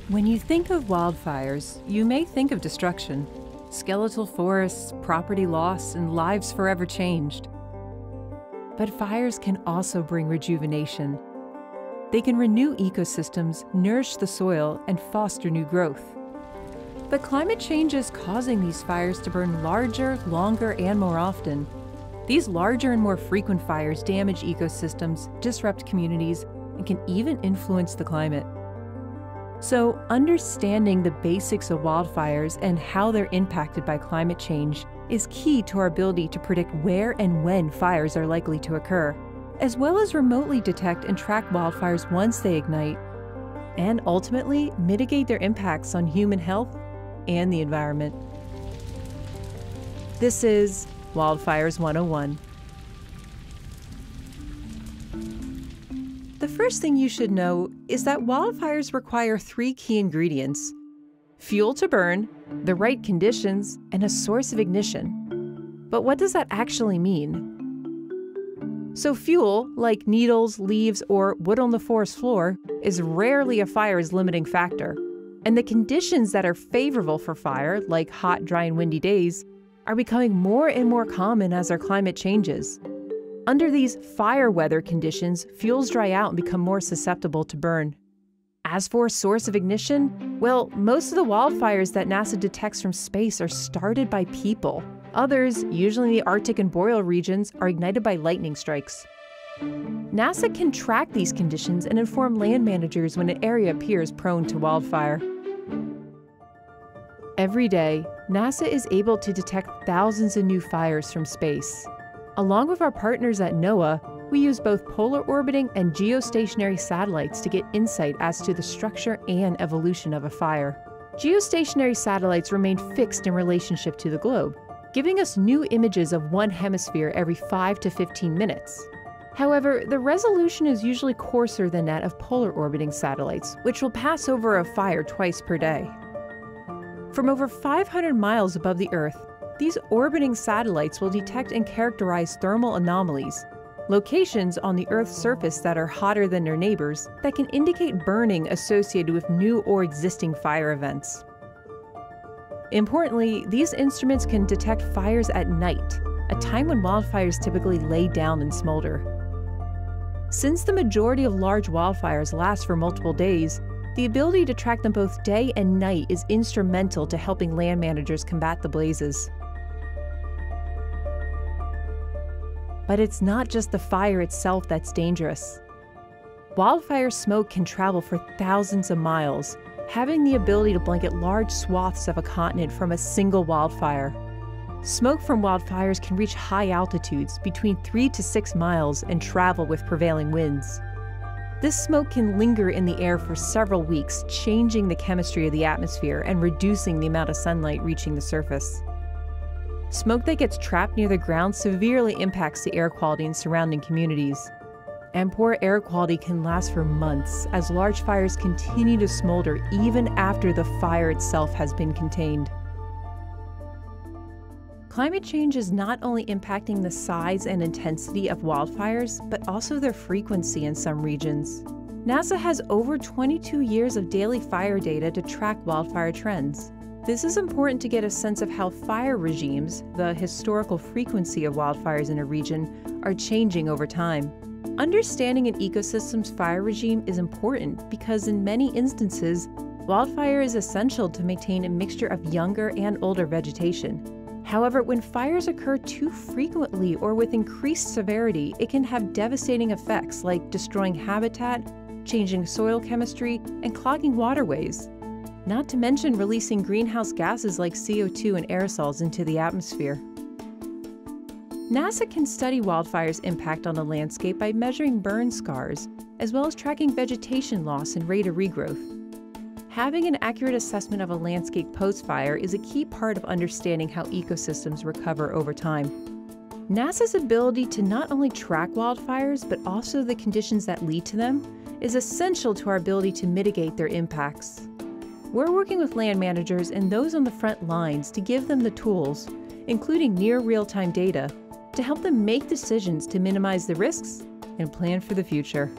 When you think of wildfires, you may think of destruction, skeletal forests, property loss, and lives forever changed. But fires can also bring rejuvenation. They can renew ecosystems, nourish the soil, and foster new growth. But climate change is causing these fires to burn larger, longer, and more often. These larger and more frequent fires damage ecosystems, disrupt communities, and can even influence the climate. So, understanding the basics of wildfires and how they're impacted by climate change is key to our ability to predict where and when fires are likely to occur, as well as remotely detect and track wildfires once they ignite, and ultimately mitigate their impacts on human health and the environment. This is Wildfires 101. The first thing you should know is that wildfires require 3 key ingredients: fuel to burn, the right conditions, and a source of ignition. But what does that actually mean? So fuel, like needles, leaves, or wood on the forest floor, is rarely a fire's limiting factor. And the conditions that are favorable for fire, like hot, dry, and windy days, are becoming more and more common as our climate changes. Under these fire weather conditions, fuels dry out and become more susceptible to burn. As for a source of ignition, well, most of the wildfires that NASA detects from space are started by people. Others, usually in the Arctic and boreal regions, are ignited by lightning strikes. NASA can track these conditions and inform land managers when an area appears prone to wildfire. Every day, NASA is able to detect thousands of new fires from space. Along with our partners at NOAA, we use both polar orbiting and geostationary satellites to get insight as to the structure and evolution of a fire. Geostationary satellites remain fixed in relationship to the globe, giving us new images of one hemisphere every 5 to 15 minutes. However, the resolution is usually coarser than that of polar orbiting satellites, which will pass over a fire twice per day. From over 500 miles above the Earth, these orbiting satellites will detect and characterize thermal anomalies, locations on the Earth's surface that are hotter than their neighbors that can indicate burning associated with new or existing fire events. Importantly, these instruments can detect fires at night, a time when wildfires typically lay down and smolder. Since the majority of large wildfires last for multiple days, the ability to track them both day and night is instrumental to helping land managers combat the blazes. But it's not just the fire itself that's dangerous. Wildfire smoke can travel for thousands of miles, having the ability to blanket large swaths of a continent from a single wildfire. Smoke from wildfires can reach high altitudes, between 3 to 6 miles, and travel with prevailing winds. This smoke can linger in the air for several weeks, changing the chemistry of the atmosphere and reducing the amount of sunlight reaching the surface. Smoke that gets trapped near the ground severely impacts the air quality in surrounding communities. And poor air quality can last for months as large fires continue to smolder even after the fire itself has been contained. Climate change is not only impacting the size and intensity of wildfires, but also their frequency in some regions. NASA has over 22 years of daily fire data to track wildfire trends. This is important to get a sense of how fire regimes, the historical frequency of wildfires in a region, are changing over time. Understanding an ecosystem's fire regime is important because in many instances, wildfire is essential to maintain a mixture of younger and older vegetation. However, when fires occur too frequently or with increased severity, it can have devastating effects like destroying habitat, changing soil chemistry, and clogging waterways. Not to mention releasing greenhouse gases like CO2 and aerosols into the atmosphere. NASA can study wildfires' impact on the landscape by measuring burn scars, as well as tracking vegetation loss and rate of regrowth. Having an accurate assessment of a landscape post-fire is a key part of understanding how ecosystems recover over time. NASA's ability to not only track wildfires, but also the conditions that lead to them, is essential to our ability to mitigate their impacts. We're working with land managers and those on the front lines to give them the tools, including near real-time data, to help them make decisions to minimize the risks and plan for the future.